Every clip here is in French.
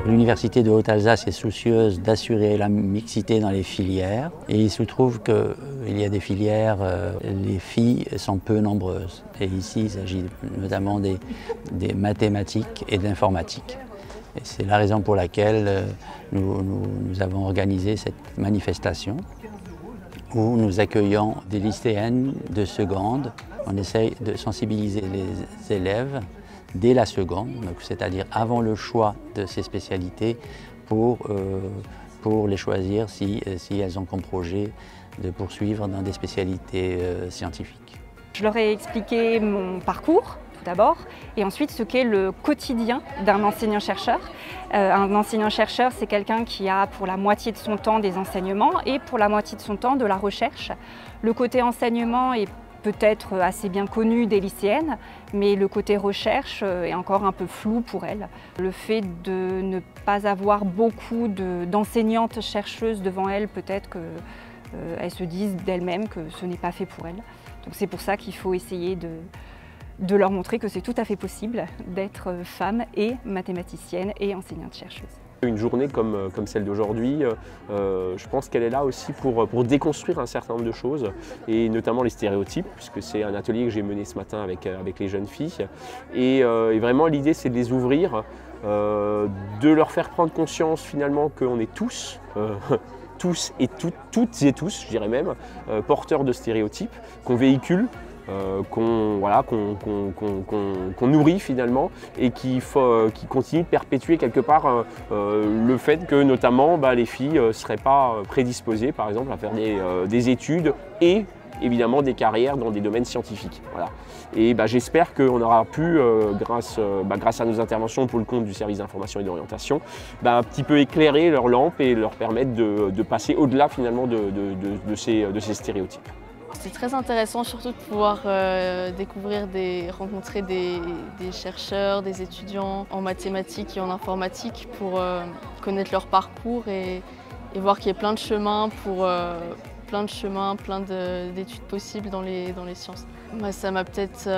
L'Université de Haute-Alsace est soucieuse d'assurer la mixité dans les filières et il se trouve qu'il y a des filières, les filles sont peu nombreuses. Et ici, il s'agit notamment des mathématiques et d'informatique. Et c'est la raison pour laquelle nous avons organisé cette manifestation où nous accueillons des lycéennes de seconde. On essaye de sensibiliser les élèves dès la seconde, c'est-à-dire avant le choix de ces spécialités pour les choisir si elles ont comme projet de poursuivre dans des spécialités scientifiques. Je leur ai expliqué mon parcours tout d'abord et ensuite ce qu'est le quotidien d'un enseignant-chercheur. Un enseignant-chercheur, c'est quelqu'un qui a pour la moitié de son temps des enseignements et pour la moitié de son temps de la recherche. Le côté enseignement est peut-être assez bien connu des lycéennes, mais le côté recherche est encore un peu flou pour elles. Le fait de ne pas avoir beaucoup d'enseignantes chercheuses devant elles, peut-être qu'elles se disent d'elles-mêmes que ce n'est pas fait pour elles. Donc c'est pour ça qu'il faut essayer de leur montrer que c'est tout à fait possible d'être femme et mathématicienne et enseignante-chercheuse. Une journée comme celle d'aujourd'hui, je pense qu'elle est là aussi pour déconstruire un certain nombre de choses, et notamment les stéréotypes, puisque c'est un atelier que j'ai mené ce matin avec les jeunes filles. Et vraiment l'idée c'est de les ouvrir, de leur faire prendre conscience finalement qu'on est tous et toutes et tous, je dirais même, porteurs de stéréotypes, qu'on véhicule, qu'on nourrit finalement et qui continue de perpétuer quelque part le fait que notamment les filles ne seraient pas prédisposées par exemple à faire des études et évidemment des carrières dans des domaines scientifiques. Voilà. Et j'espère qu'on aura pu, grâce à nos interventions pour le compte du service d'information et d'orientation, un petit peu éclairer leurs lampes et leur permettre de passer au-delà finalement de ces stéréotypes. C'est très intéressant surtout de pouvoir rencontrer des chercheurs, des étudiants en mathématiques et en informatique pour connaître leur parcours et voir qu'il y a plein de chemins plein d'études possibles dans les sciences. Ça m'a peut-être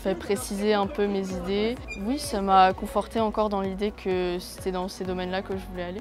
fait préciser un peu mes idées. Oui, ça m'a conforté encore dans l'idée que c'était dans ces domaines-là que je voulais aller.